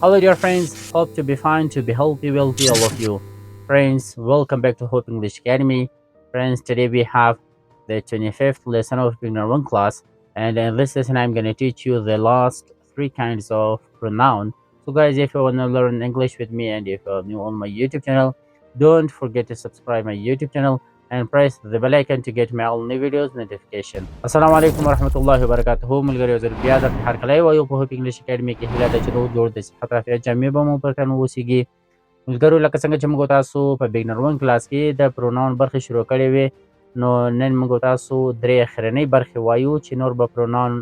Hello, dear friends. Hope to be fine, to be healthy, wealthy, all of you. Friends, welcome back to Hope English Academy. Friends, today we have the 25th lesson of Beginner 1 class. And in this lesson, I'm going to teach you the last three kinds of pronoun. So, guys, if you want to learn English with me and if you're new on my YouTube channel, don't forget to subscribe my YouTube channel and press the bell icon to get my all new videos notification. Assalamu alaikum warahmatullahi wabarakatuh. ملګري زر بیا د هر کله یو په هوپ انګلیش اکیډمي کې هیله ده چې روغ جوړ د صحت عافیت جامې به مو پر تن اوسیږي. ملګرو لکه څنګه چې موږ تاسو په بګنر 1 کلاس کې د پروناون برخې شروع کړې وې، نو نن موږ تاسو درې اخرنۍ برخې وایو چې نور به پروناون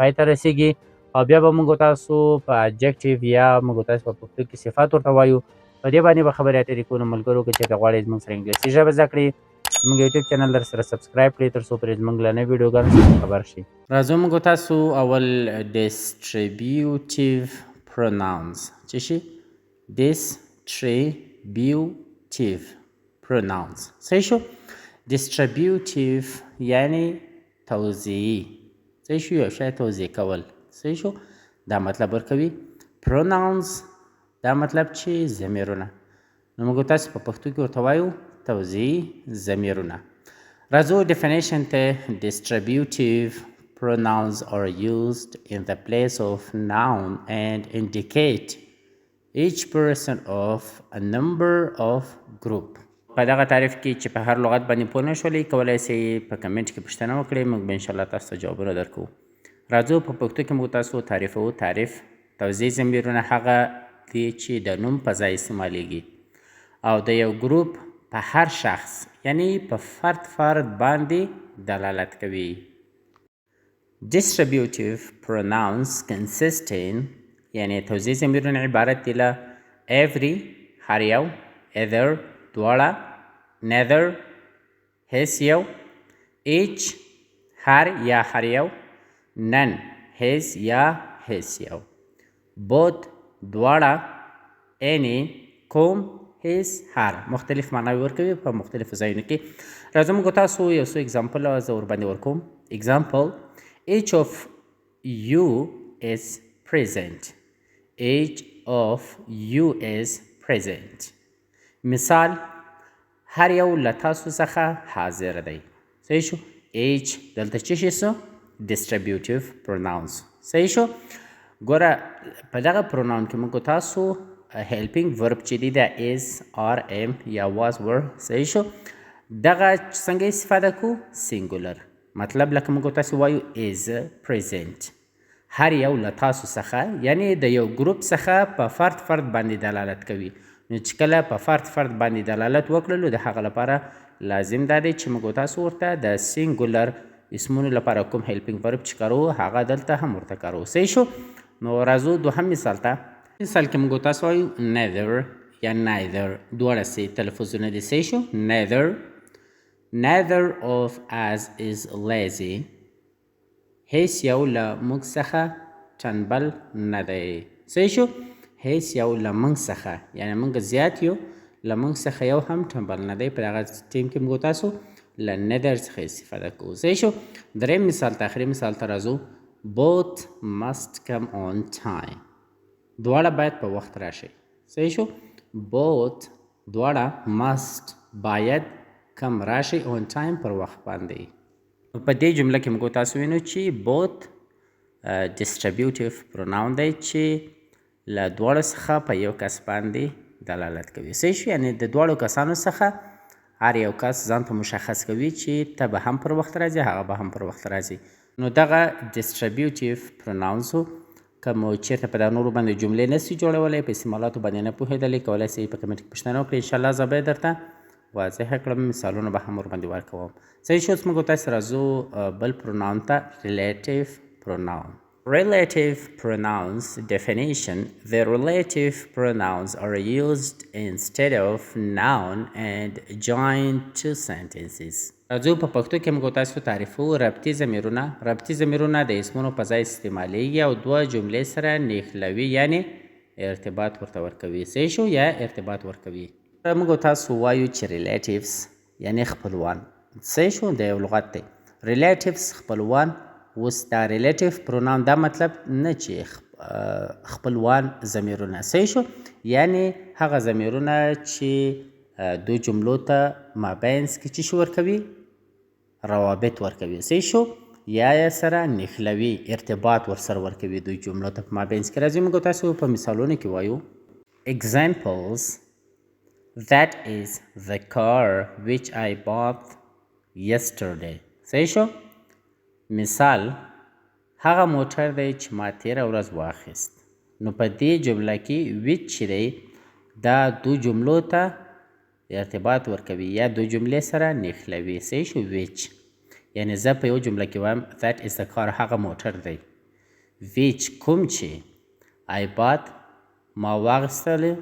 پای ته رسیږي او بیا به موږ تاسو په اډجکټیو یا موږ تاسو په پښتو کې صفات ورته وایو. په دې باندې به خبرې اترې کوو. نو ملګرو که چېرته غواړئ زموږ سره انګلیسي ژبه زده کړئ، زموږ یوټیوب چینل درسره سبسکرایب کړئ تر څو پرې زموږ له نوې ویډیوګانو څخه خبر شئ. راځو موږ تاسو اول distributive pronouns څه شي؟ distributive pronouns صحیح شو؟ distributive یعنی توزیعي، صحیح شو؟ یو شی توزیع کول، صحیح شو؟ دا مطلب ورکوي. pronouns دا مطلب چې ضمیرونه، نو موږ تاسو په پښتو کې ورته وایو توزیعي ضمیرونه. راځو definition ته. distributive pronouns are used in the place of noun and indicate each person of a number of group. په دغه تعریف کې چې په هر لغت باندې پوه نه شولئ، کولی سئ په کمنټ کې پوښتنه وکړئ، موږ به انشاءالله تاسو ته جوابونه درکوو. راځو په پښتو کې موږ تاسو تعریفوو. تعریف: توزیعي ضمیرونه هغه دي چې د نوم په ځای استعمالیږي او د یو ګروپ په هر شخص یعنی په فرد باندې دلالت کوي. distributive pronouns consist in یعنی توزیعي ضمیرونه عبارت دي له every هر یو، either دواړه، neither هیڅ یو، each هر یا هر یو، none هیڅ یا هیڅ یو، both دواړه، any کوم، هیڅ هر. مختلف معناوې ورکوي په مختلفو ځایونو کې. راځو موږ تاسو یو څو اگزامپل زه ورباندې ورکوم. example: each of you is present. each of you is present. مثال: هر یو له تاسو څخه حاضر دی. صحیح شو؟ each دلته څه شی سو؟ distributive pronouns. صحیح شو؟ ګوره په دغه پروناون کې موږ تاسو helping verb چې دی دا is are am یا was were. صحیح شو؟ دغه څنګه استفاده کو؟ singular. مطلب لکه موږ تاسو وایو is present. هر یو له تاسو څخه یعنی د یو ګروپ څخه په فرد باندې دلالت کوي. نو چې کله په فرد باندې دلالت وکړلو د هغه لپاره لازم دا دی چې موږ تاسو ورته د singular اسمونو لپاره کوم helping verb چې کارو هغه دلته هم ورته کارو. صحیح شو؟ نو راځو دوهم مثال ته. مثال کې موږ تاسو وایو neither یا neither، دواړه سي تلفظونه دي. صحیح شو؟ neither of us is lazy. هیڅ یو له موږ څخه ټنبل نه دی. صحیح شو؟ هیڅ یو له موږ څخه یعنی موږ زیات یو، له موږ څخه یو هم ټنبل نه دی. په دغه ټیم کې موږ تاسو له neither څخه استفاده کوو. صحیح شو؟ دریم مثال ته، آخري مثال ته راځو. both must come on time. دواړه باید په وخت راشي. صحیح شو؟ both دواړه must باید کم راشي on time پر وخت باندې. په دې جمله کې موږ تاسو وینو چې both distributive pronoun دی چې له دواړو څخه په یو کس باندې دلالت کوي. صحیح شو؟ یعنی د دواړو کسانو څخه هر یو کس ځان ته مشخص کوي چې ته به هم پر وخت راځي، هغه به هم پر وخت راځي. نو دغه distributive pronouns که مو چېرته په دغه نورو باندې جملې نسي جوړولی، په استعمالاتو باندې نه پوهېدلی، کولی سئ په کمنټ کې پوښتنه وکړئ. انشاءالله زه به یې درته واضحه کړم، مثالونه به هم ورباندې ورکوم. صحیح شو؟ اوس موږ تاسو راځو بل پروناون ته. relative pronoun. Relative pronouns definition: the relative pronouns are used instead of noun and joined to sentences. راځو په پښتو کې موږ تاسو تعریفو. ربطي ضمیرونه. ربطي ضمیرونه د اسمونو په ځای استعمالیږي او دوه جملې سره نښلوي یعنی ارتباط ورته ورکوي. صحیح شو؟ یا ارتباط ورکوي. موږ تاسو وایو چې relatives یعنی خپلوان. صحیح شو؟ د یو لغت دی relatives خپلوان. اوس دا relative pronoun دا مطلب نه چې خپلوان ضمیرونه. صحیح شو؟ یعنی هغه ضمیرونه چې دو جملو ته مابینځ کې څه شی ورکوي؟ روابط ورکوي. صحیح شو؟ یا یې سره نښلوي، ارتباط ورسره ورکوي دوی جملو ته په مابینځ کې. راځئ موږ تاسو په مثالونو کې وایو. Examples: That is the car which I bought yesterday. صحیح شو؟ مثال: هغه موټر دی چې ما تېره ورځ واخیست. نو په دې جمله کې which چې دی دا دو جملو ته ارتباط ورکوي یا دو جملې سره نښلوي. صحیح شو؟ which یعنی زه په یو جمله کې وایم that is the car هغه موټر دی. which کوم چې I bought ما واخیستلی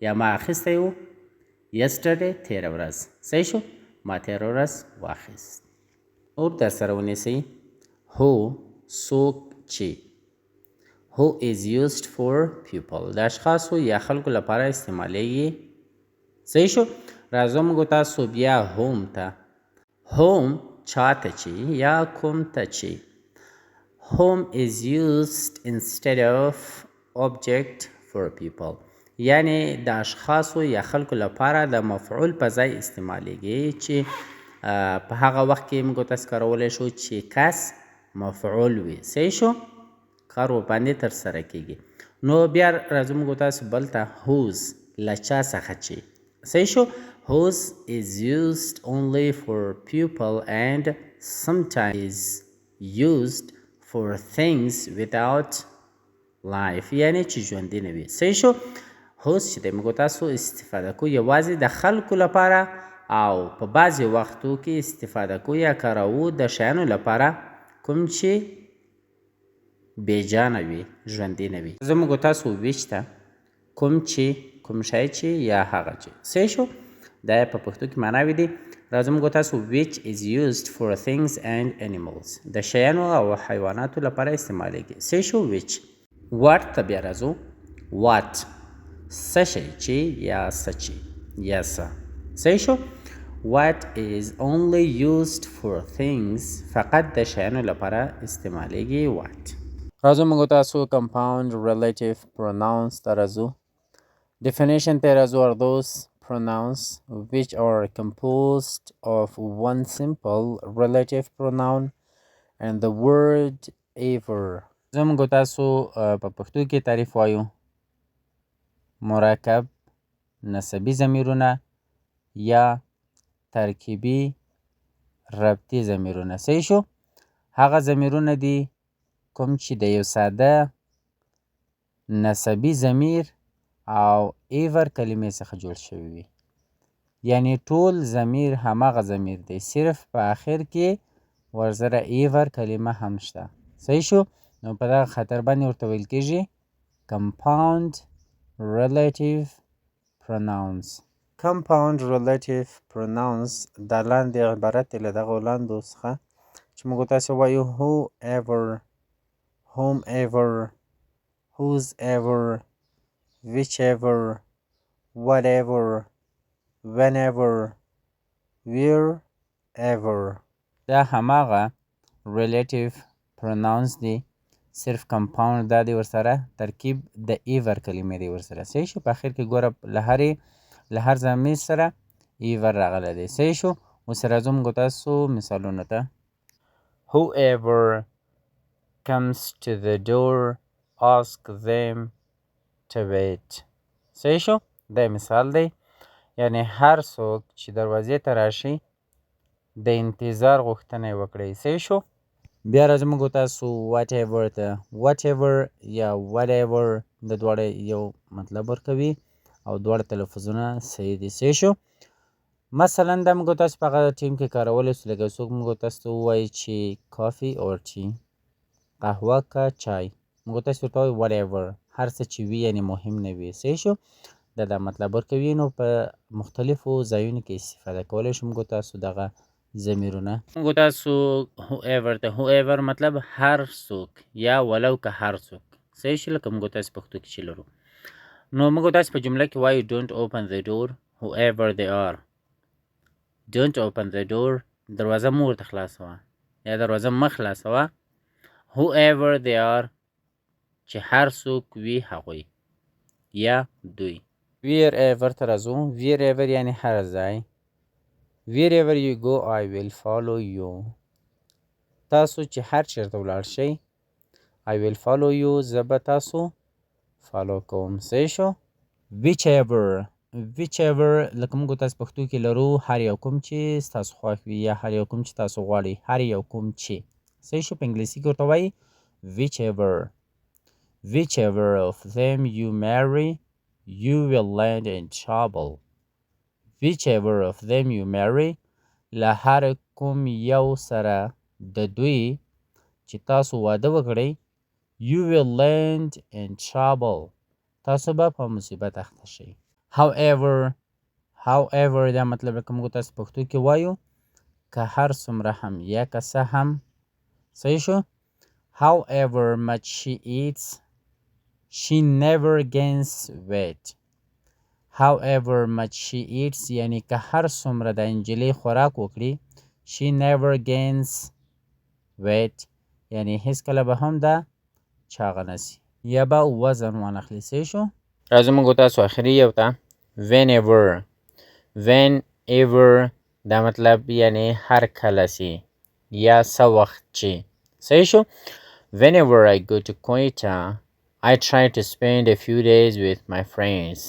یا ما اخیستی و yesterday تېره ورځ. صحیح شو؟ ما تېره ورځ واخیست. اور درسره ونیسئ. who څوک چې who is used for people د اشخاصو یا خلکو لپاره استعمالیږي. صحیح شو؟ راځو موږ تاسو بیا home ته. home چاته چې یا کوم ته چې. home is used instead of object for people یعنی د اشخاصو یا خلکو لپاره د مفعول په ځای استعمالیږي چې په هغه وخت کې موږ تاسو کارولی شو چې کس مفعول وي. صحیح شو؟ کار ورباندې ترسره کیږي. نو بیا راځو موږ تاسو بل ته whose له چا څخه چې. صحیح شو؟ whose is used only for people and sometimes is used for things without life یعنی چې ژوندي نه وي. صحیح شو؟ whose چې دی موږ تاسو استفاده کو یوازې د خلکو لپاره او په بعضې وختو کې استفاده کو یا کاروو د شیانو لپاره کوم چې بېجانه وي، ژوندي نه وي. زه موږ تاسو which ته کوم چې کوم شی چې یا هغه چې. صحیح شو؟ دا یې په پښتو کې معناوې دي. راځو موږ تاسو which is used for things and animals د شیانو او حیواناتو لپاره استعمالیږي. صحیح شو؟ which. what ته بیا راځو. what څه شی چې یا څه چې یا څه. صحیح شو؟ what is only used for things فقط د شیانو لپاره استعمالیږي. what. راځو موږ تاسو compound relative pronouns ته راځو. definition ته راځو. are those pronouns which are composed of one simple relative pronoun and the word ever. زموږ تاسو په پښتو کې تعریف وایو. مرکب نسبی ضمیرونه یا ترکیبی ربطي ضمیرونه. صحیح شو؟ هغه ضمیرونه دي کوم چې د یو ساده نسبی ضمیر او ایور کلمې څخه جوړ شوي وي. یعنی ټول ضمیر هماغه ضمیر دی، صرف په آخر کې ورسره ایور کلمه هم شته. صحیح شو؟ نو په دغه خاطر باندې ورته ویل کېږي compound relative pronouns. compound relative pronouns دا لاندې عبارت دی له دغو لاندو څخه چې موږ تاسو وایو whoever, whomever, whosever, whichever, whatever, whenever, wherever. دا هماغه relative pronouns دي، صرف compound دا دی ورسره ترکیب د ایور کلمې دی ورسره. صحیح شو؟ په اخر کې ګوره له هر ضمیر سره ایور راغلی دی. صحیح شو؟ اوس راځو موږ تاسو مثالونو ته. whoever comes to the door ask them to wait. صحیح شو؟ دا مثال دی. یعنی هر څوک چې دروازې ته راشي د انتظار غوښتنه یې وکړئ. صحیح شو؟ بیا راځو موږ تاسو whatever ته. whatever یا whatever د دواړه یو مطلب ورکوي او دواړه تلفظونه صحیح دي. صحیح شو؟ مثلا دا موږ تاسو په هغه ټیم کې کارولی شو لکه څوک موږ تاسو ته ووایي چې کافي اور ټي، قهوه که چای، موږ تاسو ورته وایو whatever هر څه چې وي یعنی مهم نه وي. صحیح شو؟ دا مطلب ورکوي. نو په مختلفو ځایونو کې استفاده کولی شو موږ تاسو دغه ضمیرونه. موږ تاسو whoever ته whoever مطلب هر څوک یا ولو که هر څوک. صحیح شو؟ لکه موږ تاسو پښتو کې چې لرو. نو موږ تاسو په جمله کې وایو don't open the door whoever they are. don't open the door دروازه مو ورته خلاصوه یا دروازه مه خلاصوه whoever they are چې هر څوک وي هغوی یا دوی. wherever ته راځو. wherever یعنی هر ځای. wherever you go I will follow you. تاسو چې هر چیرته ولاړ شئ I will follow you زه به تاسو فالو کوم. صحیح شو. whichever لکه موږ تاسو پښتو کې لرو هر یو کوم چې ستاسو خوښ وي یا هر یو کوم چې تاسو غواړئ هر یو کوم چې. صحیح شو. په انګلیسي کې ورته وایي whichever of them you marry you will land in trouble. whichever of them you marry له هر کوم یو سره د دوی چې تاسو واده وکړئ you will land in trouble تاسو به په مصیبت اخته شئ. however دا مطلب لکه موږ تاسو پښتو کې وایو که هر څومره هم یا که څه هم. صحیح شو. however much she eats she never gains weight. however much she eats یعنی که هر څومره د انجلۍ خوراک وکړي she never gains weight یعنی هیڅ کله به هم دا چاغه نسی یا به وزن وانخلي. صحیح شو. راځو موږ تاسو اخري یو ته whenever دا مطلب یعنی هر کله سي یا څه وخت چې. صحیح شو. whenever I go to Quetta I try to spend a few days with my friends.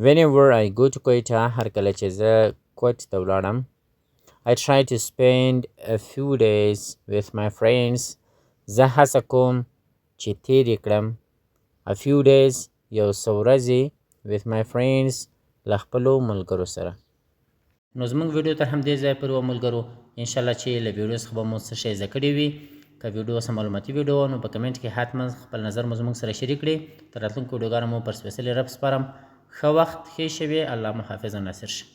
whenever I go to Quetta هر کله چې زه کویت ته ولاړم I try to spend a few days with my friends زه هڅه کوم چې تیرې کړم a few days یو څه ورځې with my friends له خپلو ملګرو سره. نو زمونږ ویډیو تر همدې ځایه پورې وه ملګرو. انشاءالله چې له ویډیو څخه به مو څه شی زده کړي وي. که ویډیو څه معلوماتي ویډیو وه نو په کمنټ کې حتما خپل نظر مو زموږ سره شریک کړئ. تر راتلونکو ویډیوګانو مو پر سپیڅلي رب سپارم. ښه وخت، ښې شېبې. الله مو حافظ او ناصر شه.